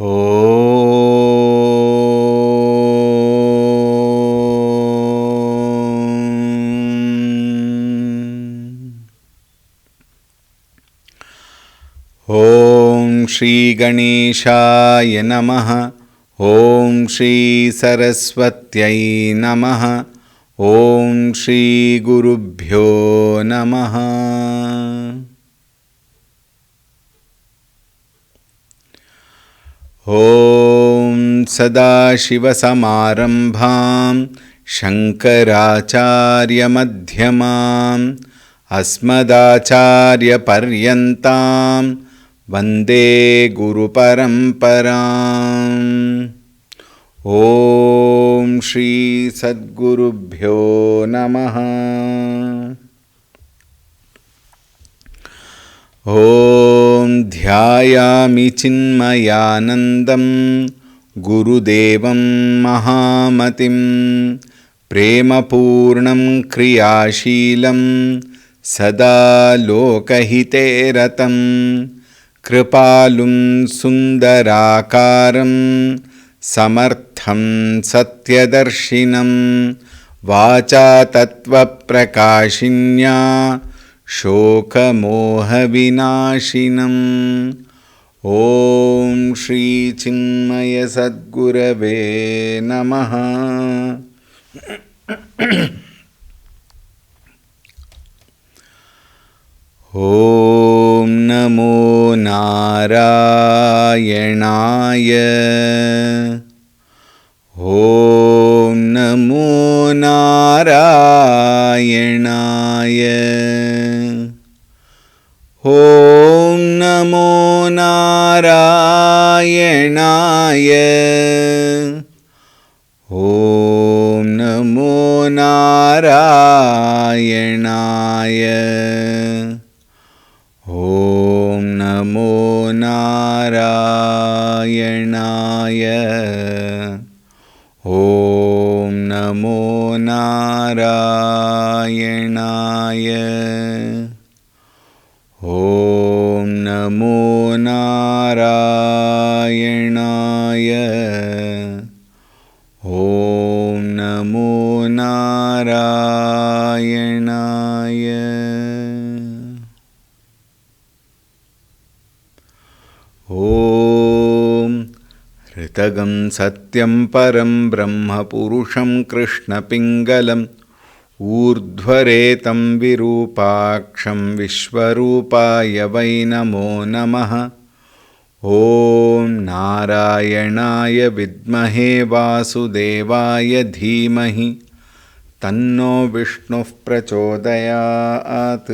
ॐ श्री गणेशाय नमः। ॐ श्री सरस्वत्यै नमः। ॐ श्री गुरुभ्यो नमः। ॐ सदाशिवसमारम्भां शङ्कराचार्यमध्यमाम् अस्मदाचार्यपर्यन्तां वन्दे गुरुपरम्पराम्। ॐ श्री सद्गुरुभ्यो नमः। ॐ ध्यायामि चिन्मयानन्दं गुरुदेवं महामतिं प्रेमपूर्णं क्रियाशीलं सदा लोकहिते रतं कृपालुं सुन्दराकारं समर्थं सत्यदर्शिनं वाचा तत्त्वप्रकाशिन्या शोकमोहविनाशिनम्। ॐ श्री चिन्मय सद्गुरवे नमः। ॐ नमो नारायणाय। ॐ नमो नारायणाय। ॐ नमो नारायणाय। ॐ नमो नारायणाय। ॐ नमो नारायणाय। ॐ नमो नारायणाय। ॐ नमो नारायणाय। ॐ नमो नारायणाय। ॐ ऋतगं सत्यं परं ब्रह्म पुरुषं कृष्णपिङ्गलम् ऊर्ध्वरेतं विरूपाक्षं विश्वरूपाय वै नमो नमः। ॐ नारायणाय विद्महे वासुदेवाय धीमहि तन्नो विष्णुः प्रचोदयात्।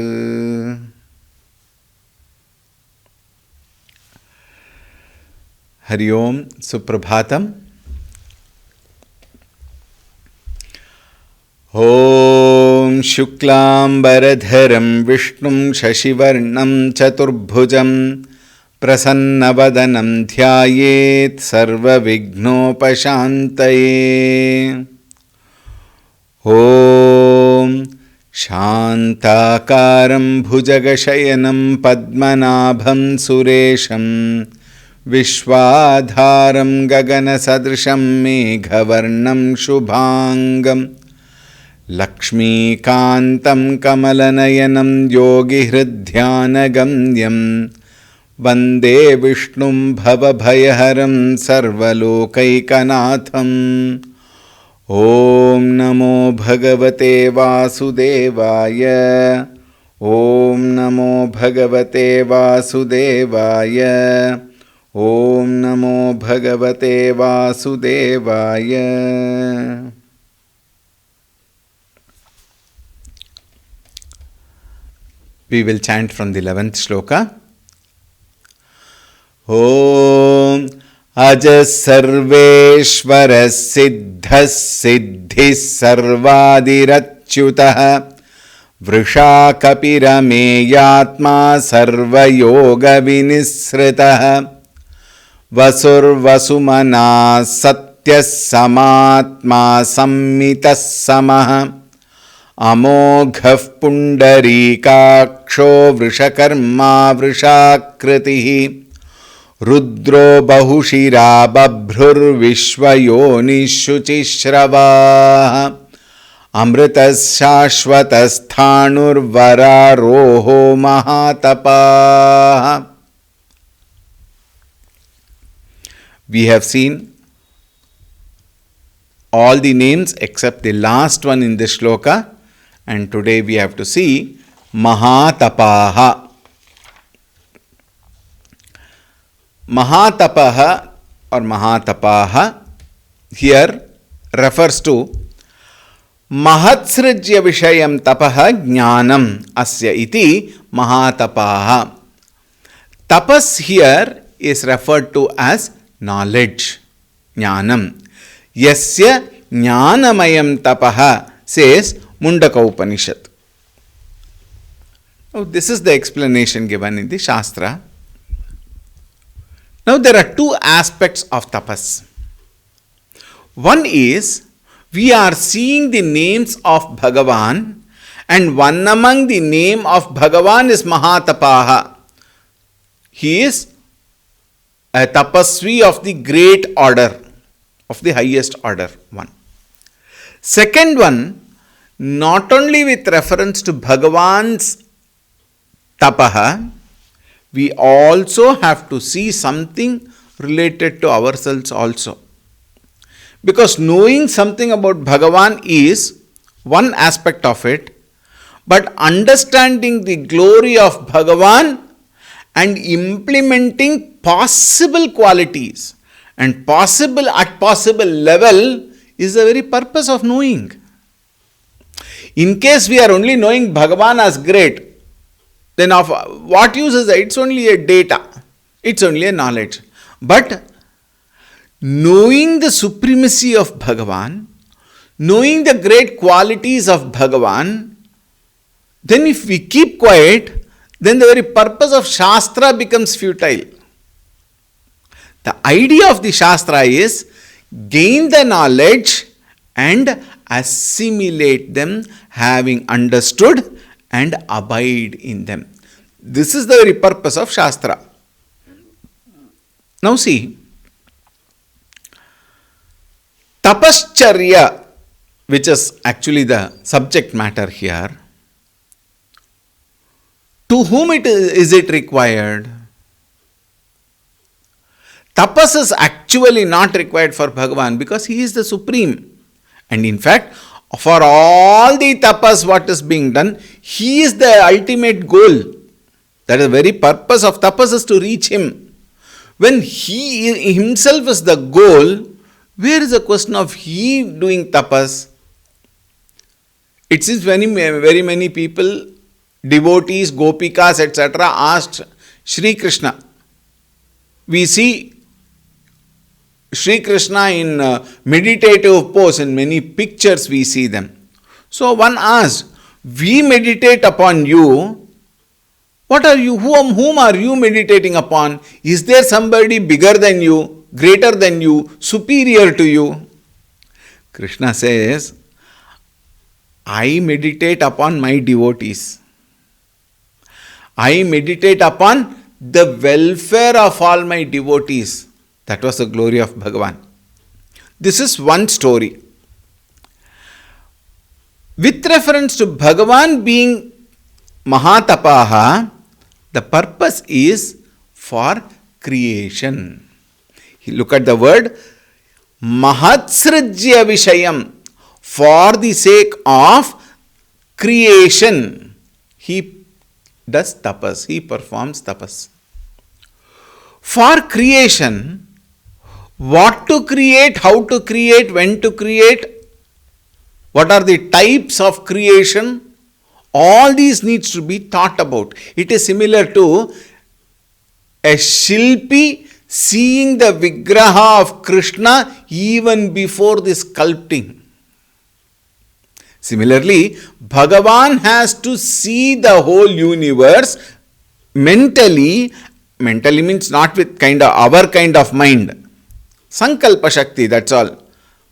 हरि ओं सुप्रभातम्। ॐ शुक्लाम्बरधरं विष्णुं शशिवर्णं चतुर्भुजं प्रसन्नवदनं ध्यायेत् सर्वविघ्नोपशान्तये। ॐ शान्ताकारं भुजगशयनं पद्मनाभं सुरेशं विश्वाधारं गगनसदृशं मेघवर्णं शुभाङ्गं लक्ष्मीकान्तं कमलनयनं योगिहृद्ध्यानगम्यं वन्दे विष्णुं भवभयहरं सर्वलोकैकनाथम्। ॐ नमो भगवते वासुदेवाय। ॐ नमो भगवते वासुदेवाय। ॐ नमो भगवते वासुदेवाय। We will chant from the 11th shloka. ॐ अजः सर्वेश्वरः सिद्धः सिद्धिः सर्वादिरच्युतः वृषाकपिरमेयात्मा सर्वयोगविनिःसृतः वसुर्वसुमनः सत्यः समात्मा संमितः समः अमोघः पुण्डरीकाक्षो वृषकर्मा वृषाकृतिः Rudro bahushira babhrur vishvayonishuchishrava amritas shashvatas thanur vararoho mahatapa. We have seen all the names except the last one in this shloka, and today we have to see Mahatapaha. Mahatapaha or Mahatapaha here refers to Mahatsrajya Vishayam Tapaha Jnanam Asya iti Mahatapaha. Tapas here is referred to as knowledge, Jnanam. Yasya Jnanamayam Tapaha, says Mundaka Upanishad. Now, this is the explanation given in the Shastra. Now, there are two aspects of tapas. One is, we are seeing the names of Bhagavan, and one among the name of Bhagavan is Mahatapaha. He is a tapasvi of the great order, of the highest order, one. Second one, not only with reference to Bhagavan's tapaha, we also have to see something related to ourselves also. Because knowing something about Bhagavan is one aspect of it, but understanding the glory of Bhagavan and implementing possible qualities and at possible level is the very purpose of knowing. In case we are only knowing Bhagavan as great, then of what use is that? It's only a data. It's only a knowledge. But knowing the supremacy of Bhagavan, knowing the great qualities of Bhagavan, then if we keep quiet, then the very purpose of Shastra becomes futile. The idea of the Shastra is gain the knowledge and assimilate them, having understood and abide in them. This is the very purpose of Shastra. Now see, Tapascharya, which is actually the subject matter here, to whom is it required? Tapas is actually not required for Bhagavan because he is the supreme. And in fact, for all the tapas what is being done, he is the ultimate goal. That is the very purpose of tapas, is to reach him. When he himself is the goal, where is the question of he doing tapas? It seems very many people, devotees, gopikas, etc. asked Sri Krishna. We see Sri Krishna in meditative pose, in many pictures we see them. So one asked, we meditate upon you, what are you, whom are you meditating upon? Is there somebody bigger than you, greater than you, superior to you? Krishna says, I meditate upon my devotees. I meditate upon the welfare of all my devotees. That was the glory of Bhagavan. This is one story. With reference to Bhagavan being Mahatapaha, the purpose is for creation. Look at the word Mahatsrajya Vishayam, for the sake of creation. He does tapas, he performs tapas. For creation, what to create, how to create, when to create, what are the types of creation, all these needs to be thought about. It is similar to a Shilpi seeing the Vigraha of Krishna even before the sculpting. Similarly, Bhagavan has to see the whole universe mentally. Mentally means not with our kind of mind. Sankalpa Shakti, that's all.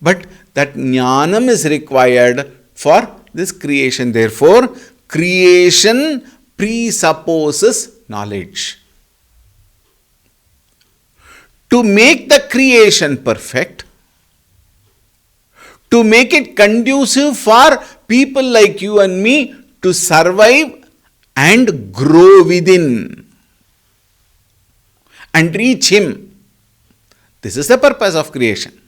But that jnanam is required for this creation. Therefore, creation presupposes knowledge. to make the creation perfect, to make it conducive for people like you and me to survive and grow within and reach Him. This is the purpose of creation.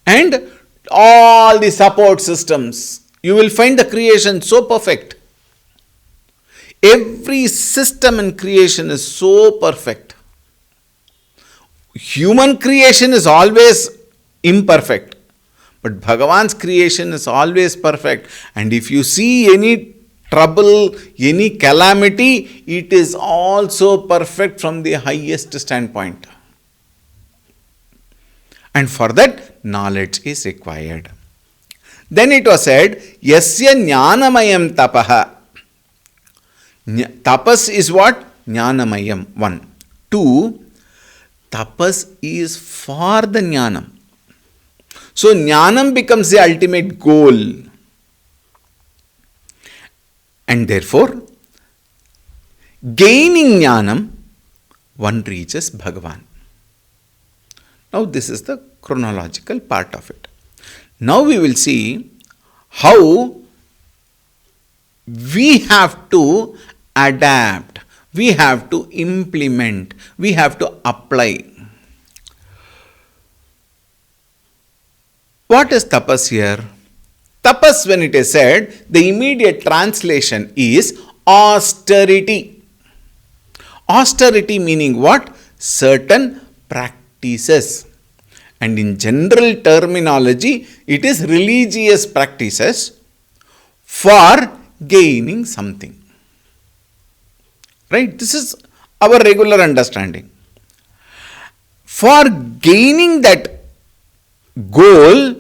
And all the support systems, you will find the creation so perfect. Every system in creation is so perfect. Human creation is always imperfect, but Bhagavan's creation is always perfect. And if you see any trouble, any calamity, it is also perfect from the highest standpoint. And for that, knowledge is required. Then it was said, Yasya Jnanamayam Tapaha. Tapas is what? Jnanamayam. 1. 2. Tapas is for the Jnanam. So Jnanam becomes the ultimate goal. And therefore, gaining Jnanam, one reaches Bhagavan. Now this is the chronological part of it. Now we will see how we have to adapt, we have to implement, we have to apply. What is tapas here? Tapas, when it is said, the immediate translation is austerity. Austerity meaning what? Certain practices. And in general terminology, it is religious practices for gaining something. Right? This is our regular understanding. For gaining that goal,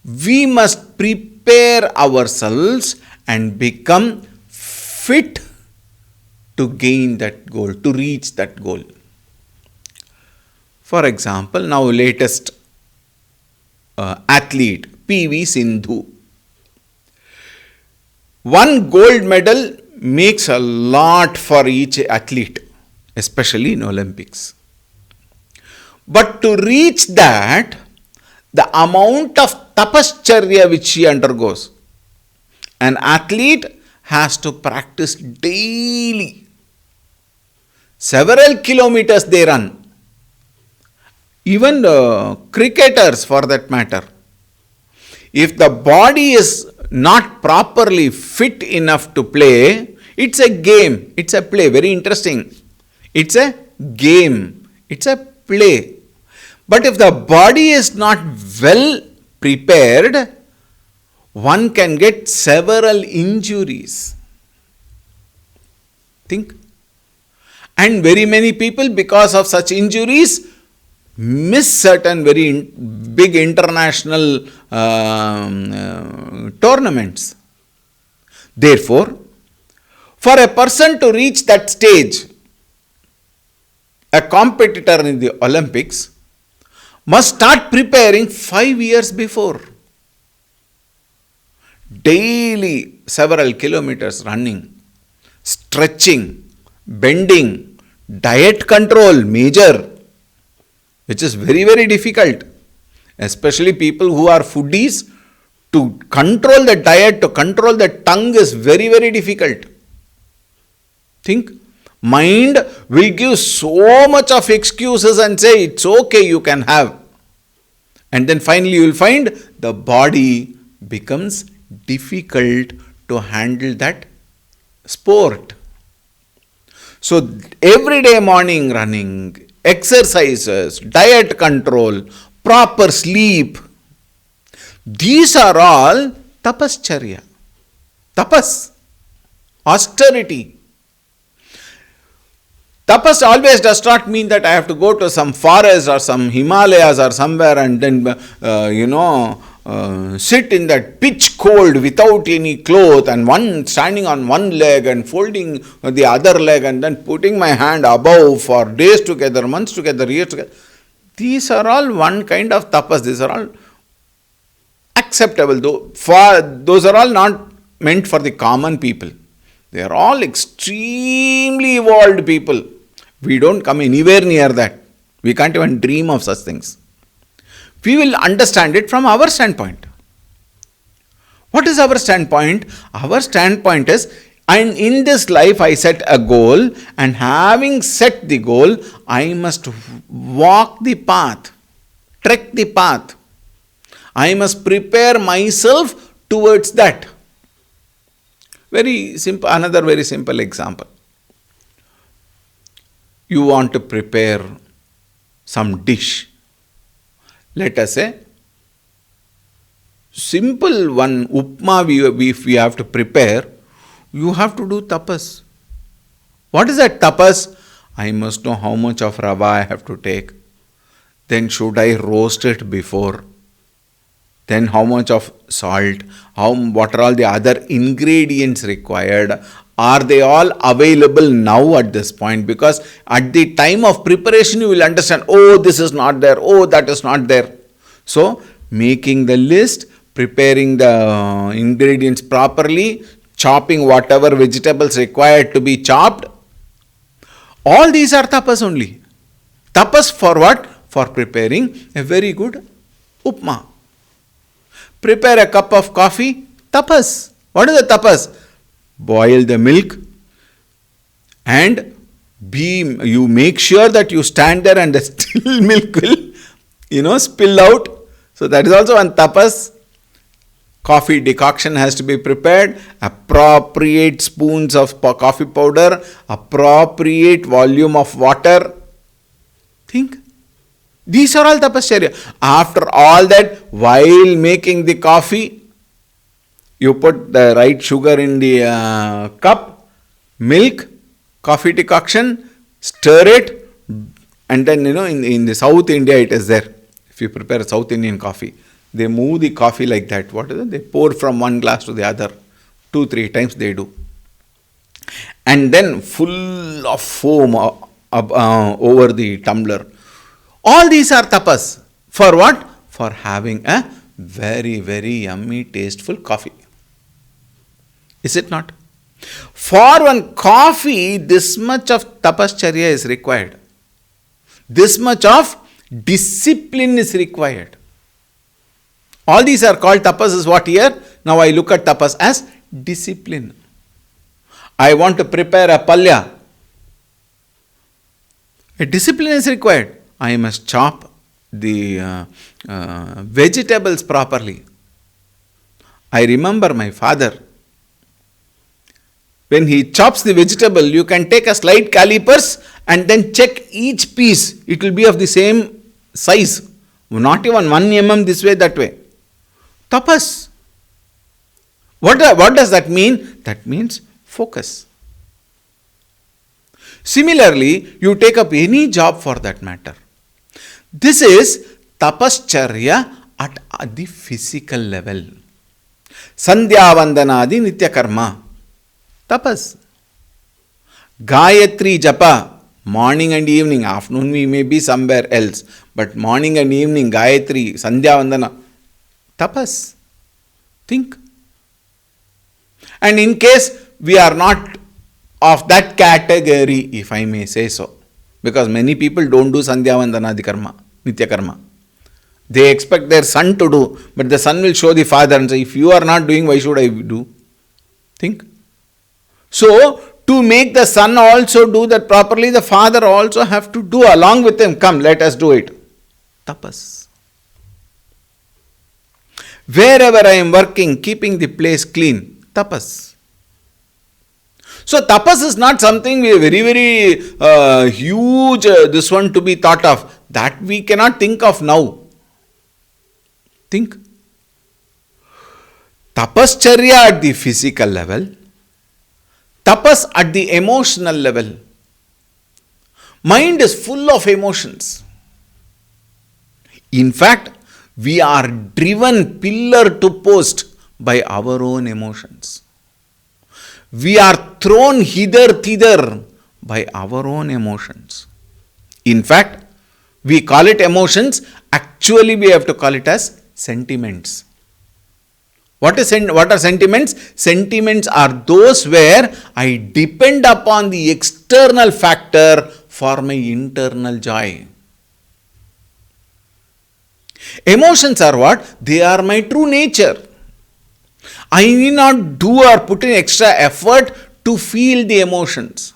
we must prepare ourselves and become fit to gain that goal, to reach that goal. For example, now latest athlete, P.V. Sindhu. One gold medal makes a lot for each athlete, especially in Olympics. But to reach that, the amount of tapascharya which she undergoes, an athlete has to practice daily. Several kilometers they run. Even cricketers, for that matter. If the body is not properly fit enough to play, it's a game, it's a play, very interesting. It's a game, it's a play. But if the body is not well prepared, one can get several injuries. Think. And very many people, because of such injuries, miss certain very big international tournaments. Therefore, for a person to reach that stage, a competitor in the Olympics must start preparing 5 years before. Daily several kilometers running, stretching, bending, diet control, major, which is very, very difficult. Especially people who are foodies, to control the diet, to control the tongue is very, very difficult. Think. Mind will give so much of excuses and say, it's okay, you can have. And then finally you will find the body becomes difficult to handle that sport. So everyday morning running, exercises, diet control, proper sleep, these are all tapascharya. Tapas, austerity. Tapas always does not mean that I have to go to some forest or some Himalayas or somewhere and then, sit in that pitch cold without any cloth and one standing on one leg and folding the other leg and then putting my hand above for days together, months together, years together. These are all one kind of tapas. These are all acceptable, though. Those are all not meant for the common people. They are all extremely evolved people. We don't come anywhere near that. We can't even dream of such things. We will understand it from our standpoint. What is our standpoint? Our standpoint is, and in this life I set a goal, and having set the goal, I must walk the path, trek the path. I must prepare myself towards that. Very simple, another very simple example. You want to prepare some dish. Let us say, simple one upma if we have to prepare, you have to do tapas. What is that tapas? I must know how much of rava I have to take. Then should I roast it before? Then how much of salt? What are all the other ingredients required? Are they all available now at this point? Because at the time of preparation you will understand, oh, this is not there, oh, that is not there. So, making the list, preparing the ingredients properly, chopping whatever vegetables required to be chopped. All these are tapas only. Tapas for what? For preparing a very good upma. Prepare a cup of coffee, tapas. What is the tapas? Boil the milk and you make sure that you stand there and the still milk will, spill out. So that is also one tapas. Coffee decoction has to be prepared, appropriate spoons of coffee powder, appropriate volume of water. Think. These are all tapascharya. After all that, while making the coffee, you put the right sugar in the cup, milk, coffee decoction, stir it, and then, in the South India it is there. If you prepare a South Indian coffee, they move the coffee like that. What is it? They pour from one glass to the other. 2-3 times they do. And then full of foam over the tumbler. All these are tapas. For what? For having a very, very yummy, tasteful coffee. Is it not? For one coffee, this much of tapascharya is required. This much of discipline is required. All these are called tapas is what here? Now I look at tapas as discipline. I want to prepare a palya. A discipline is required. I must chop the vegetables properly. I remember my father. When he chops the vegetable, you can take a slight calipers and then check each piece. It will be of the same size. Not even 1 mm this way, that way. Tapas. What does that mean? That means focus. Similarly, you take up any job for that matter. This is tapascharya at the physical level. Sandhya vandanadi nitya karma. Tapas. Gayatri japa. Morning and evening. Afternoon we may be somewhere else. But morning and evening, Gayatri, Sandhya vandana. Tapas. Think. And in case we are not of that category, if I may say so, because many people don't do Sandhya Vandanadi karma, Nitya karma. They expect their son to do, but the son will show the father and say, if you are not doing, why should I do? Think. So, to make the son also do that properly, the father also have to do along with him. Come, let us do it. Tapas. Wherever I am working, keeping the place clean. Tapas. So, tapas is not something very, very huge, this one to be thought of. That we cannot think of now. Think. Tapascharya at the physical level. Tapas at the emotional level. Mind is full of emotions. In fact, we are driven pillar to post by our own emotions. We are thrown hither thither by our own emotions. In fact, we call it emotions. Actually, we have to call it as sentiments. What are sentiments? Sentiments are those where I depend upon the external factor for my internal joy. Emotions are what? They are my true nature. I need not do or put in extra effort to feel the emotions.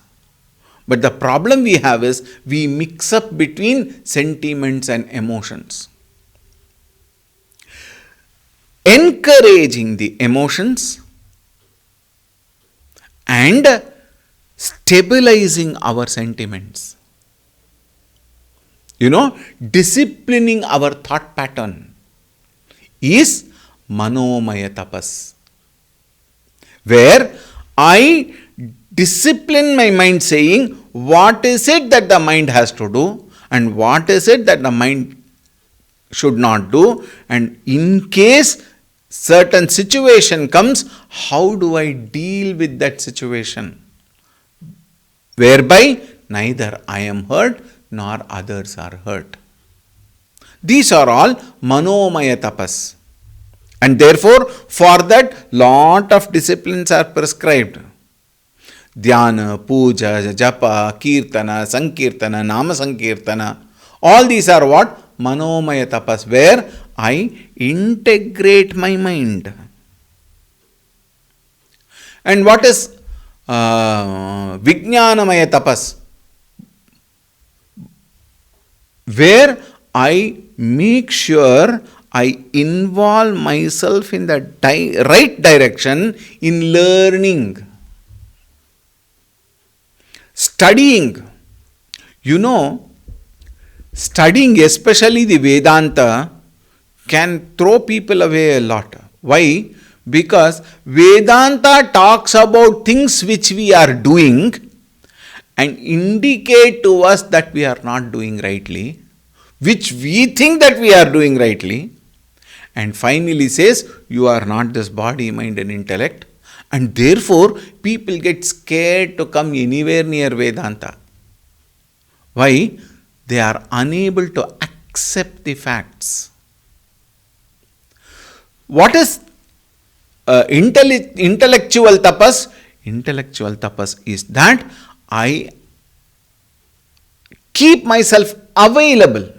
But the problem we have is we mix up between sentiments and emotions. Encouraging the emotions and stabilizing our sentiments. Disciplining our thought pattern is manomaya tapas, where I discipline my mind saying what is it that the mind has to do and what is it that the mind should not do, and in case certain situation comes, how do I deal with that situation, whereby neither I am hurt nor others are hurt. These are all manomaya tapas. And therefore, for that, lot of disciplines are prescribed. Dhyana, puja, japa, kirtana, sankirtana, nama sankirtana. All these are what? Manomaya tapas, where I integrate my mind. And what is vijnanamaya tapas? Where I make sure I involve myself in the right direction in learning, studying. Studying especially the Vedanta can throw people away a lot. Why? Because Vedanta talks about things which we are doing and indicate to us that we are not doing rightly, which we think that we are doing rightly, and finally says, you are not this body, mind and intellect, and therefore people get scared to come anywhere near Vedanta. Why? They are unable to accept the facts. What is intellectual tapas? Intellectual tapas is that I keep myself available.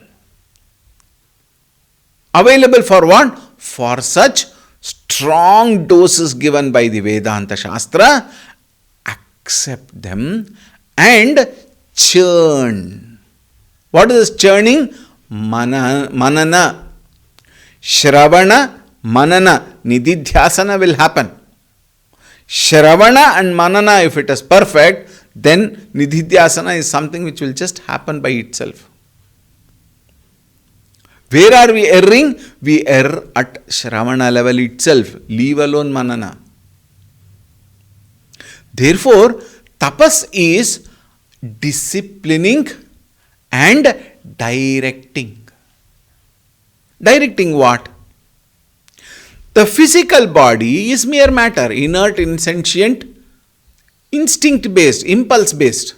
Available for what? For such strong doses given by the Vedanta Shastra. Accept them and churn. What is churning? Manana. Shravana, manana. Nididhyasana will happen. Shravana and manana, if it is perfect, then nididhyasana is something which will just happen by itself. Where are we erring? We err at Shravana level itself. Leave alone manana. Therefore, tapas is disciplining and directing. Directing what? The physical body is mere matter, inert, insentient, instinct-based, impulse-based.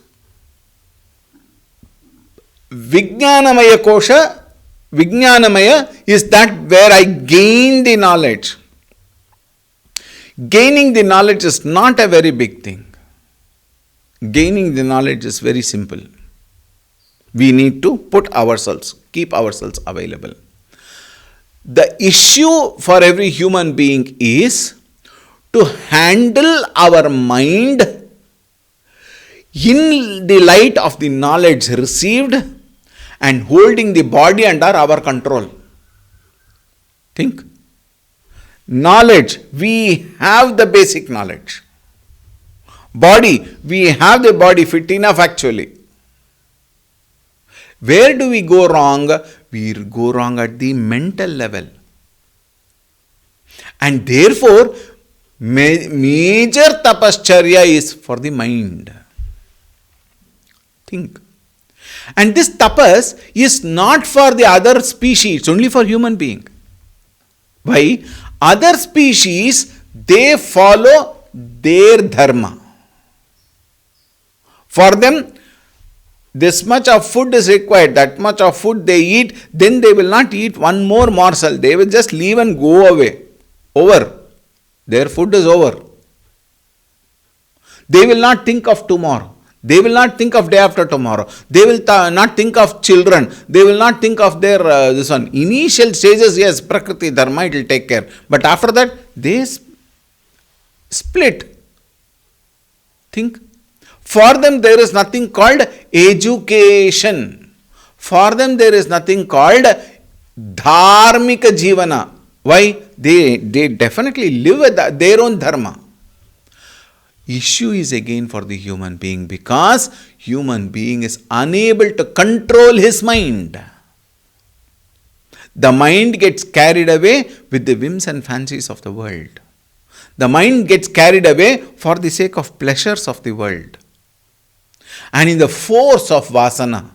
Vijnanamaya kosha, Vijnanamaya is that where I gain the knowledge. Gaining the knowledge is not a very big thing. Gaining the knowledge is very simple. We need to keep ourselves available. The issue for every human being is to handle our mind in the light of the knowledge received and holding the body under our control. Think. Knowledge, we have the basic knowledge. Body, we have the body fit enough actually. Where do we go wrong? We go wrong at the mental level. And therefore, major tapascharya is for the mind. Think. And this tapas is not for the other species, it's only for human being. Why? Other species, they follow their dharma. For them, this much of food is required, that much of food they eat, then they will not eat one more morsel. They will just leave and go away. Over. Their food is over. They will not think of tomorrow. They will not think of day after tomorrow. They will not think of children. They will not think of their this one. Initial stages, yes, Prakriti, Dharma, it will take care. But after that, they split. Think. For them, there is nothing called education. For them, there is nothing called dharmika jivana. Why? They definitely live with their own dharma. Issue is again for the human being, because human being is unable to control his mind. The mind gets carried away with the whims and fancies of the world. The mind gets carried away for the sake of pleasures of the world. And in the force of vasana,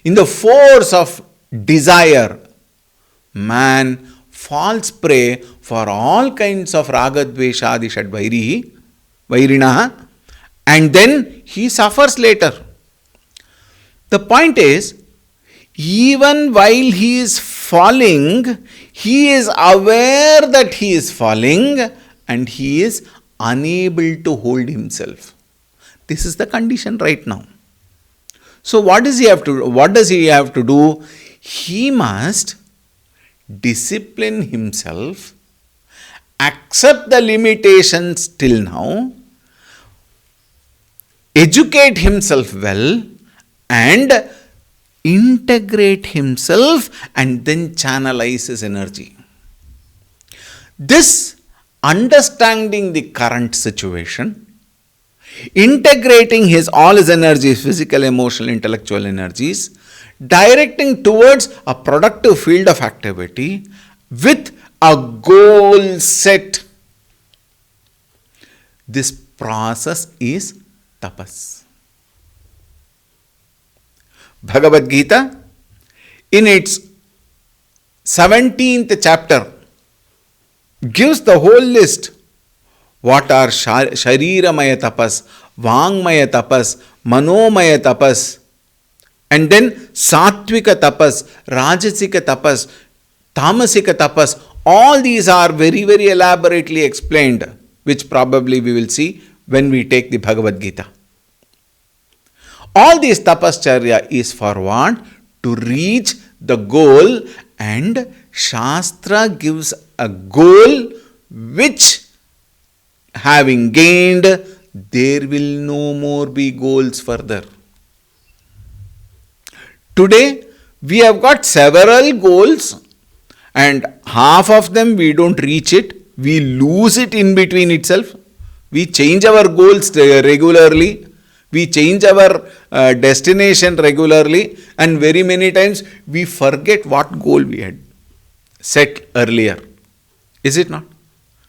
in the force of desire, man falls prey for all kinds of raga, dvesha, adi, shadvairihi, vairinaha, and then he suffers later. The point is, even while he is falling, he is aware that he is falling and he is unable to hold himself. This is the condition right now. So what does he have to do? He must discipline himself, accept the limitations till now, educate himself well, and integrate himself, and then channelize his energy. This understanding the current situation, integrating all his energies, physical, emotional, intellectual energies, directing towards a productive field of activity with a goal set. This process is tapas. Bhagavad Gita, in its 17th chapter, gives the whole list. What are Shariramaya tapas, Vangmaya tapas, Manomaya tapas, and then Sattvika tapas, Rajasika tapas, Tamasika tapas. All these are very, very elaborately explained, which probably we will see when we take the Bhagavad Gita. All these tapascharya is for what? To reach the goal, and Shastra gives a goal which, having gained, there will no more be goals further. Today, we have got several goals, and half of them we don't reach it. We lose it in between itself. We change our goals regularly. We change our destination regularly, and very many times we forget what goal we had set earlier. Is it not?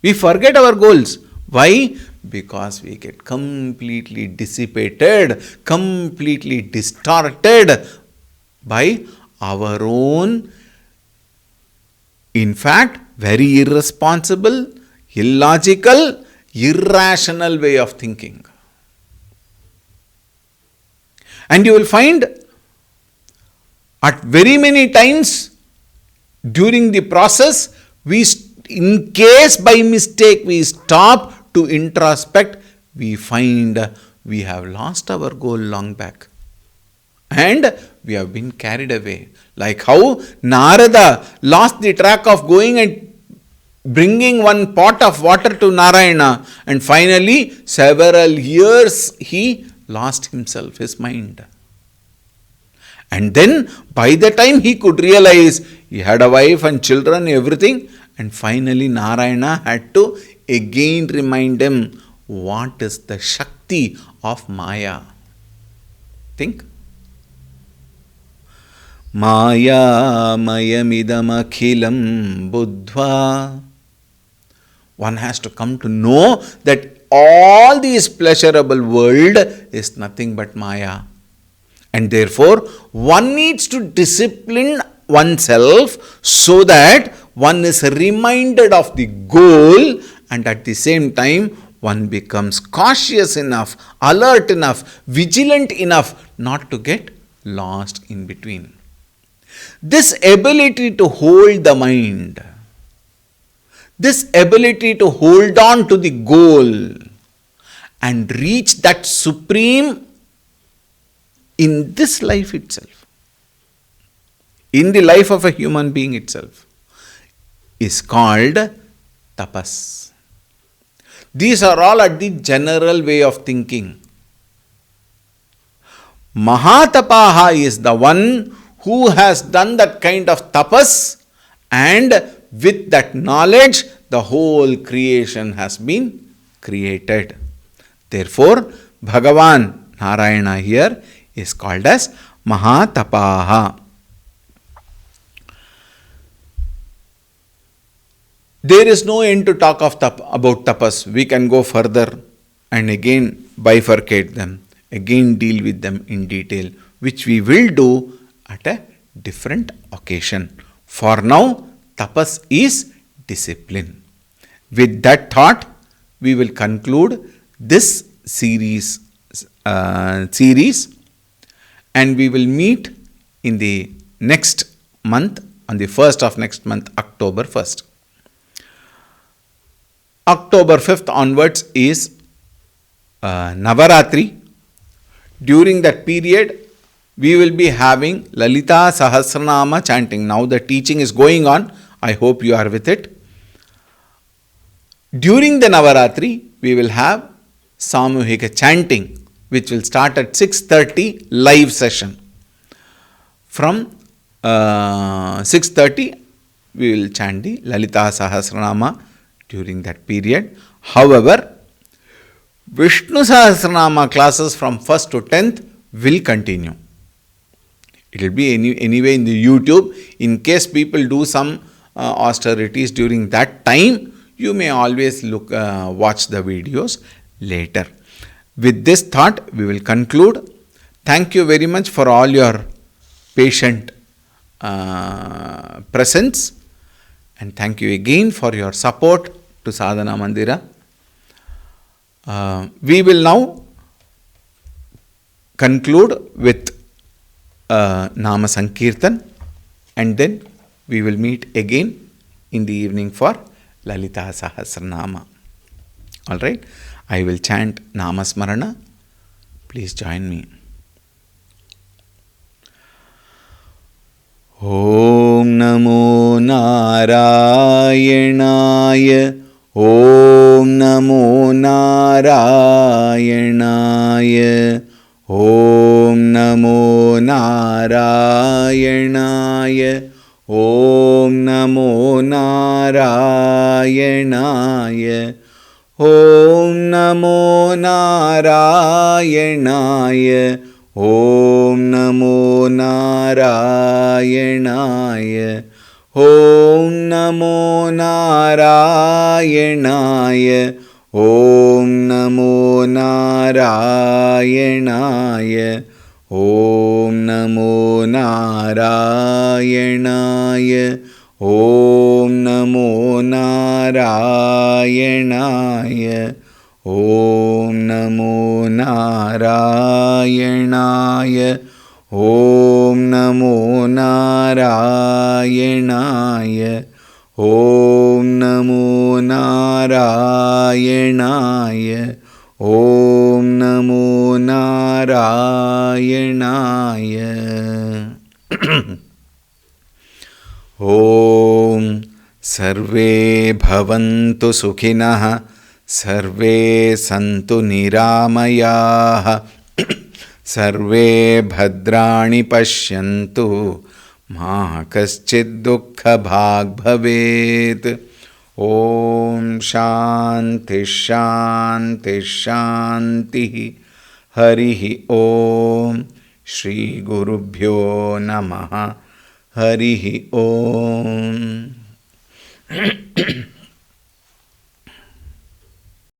We forget our goals. Why? Because we get completely dissipated, completely distorted by our own, in fact, very irresponsible, illogical, irrational way of thinking. And you will find at very many times during the process, in case by mistake we stop to introspect, we find we have lost our goal long back. And we have been carried away. Like how Narada lost the track of going and bringing one pot of water to Narayana, and finally several years he lost himself, his mind. And then by the time he could realize, he had a wife and children, everything, and finally Narayana had to again remind him what is the Shakti of Maya. Think. Maya mayamidam akhilam buddhva. One has to come to know that all this pleasurable world is nothing but Maya. And therefore, one needs to discipline oneself so that one is reminded of the goal, and at the same time, one becomes cautious enough, alert enough, vigilant enough not to get lost in between. This ability to hold the mind, this ability to hold on to the goal, and reach that supreme in this life itself, in the life of a human being itself, is called tapas. These are all at the general way of thinking. Mahatapaha is the one who has done that kind of tapas, and with that knowledge, the whole creation has been created. Therefore, Bhagavan Narayana here is called as Mahatapaha. There is no end to talk of about tapas. We can go further and again bifurcate them, again deal with them in detail, which we will do at a different occasion. For now, tapas is discipline. With that thought, we will conclude this series, and we will meet in the next month, on the 1st of next month, October 1st. October 5th onwards is Navaratri. During that period, we will be having Lalita Sahasranama chanting. Now the teaching is going on. I hope you are with it. During the Navaratri, we will have Samuhika chanting, which will start at 6:30 live session. From 6:30, we will chant the Lalita Sahasranama during that period. However, Vishnu Sahasranama classes from 1st to 10th will continue. It will be anyway in the YouTube. In case people do some austerities during that time, you may always watch the videos later. With this thought, we will conclude. Thank you very much for all your patient presence, and thank you again for your support to Sadhana Mandira. We will now conclude with Nama Sankirtan, and then we will meet again in the evening for Lalita Sahasranama. Alright, I will chant Nama Smarana. Please join me. Om Namo Narayanaaya. Om Namo Narayanaaya. Om Namo Narayanaaya. Om Namo Narayanaaya. Om Namo Narayanaaya. Om Namo Narayanaaya. Om Namo Narayanaaya. Om Namo Narayanaaya. Om Namo Narayanaaya. Om Namo Narayanaaya. Om Namo Narayanaaya. Om Namo Narayanaaya. Om Namo Narayanaaya. Om Namo Narayanaaya. Om Sarve Bhavantu Sukhinah. Sarve Santu Niramayah. Sarve Bhadrani Pashyantu. Ma Kaschid Dukkha Bhag Bhavet. Om Shanti Shanti Shanti. Harihi Om. Shri Gurubhyo Namaha. Harihi Om.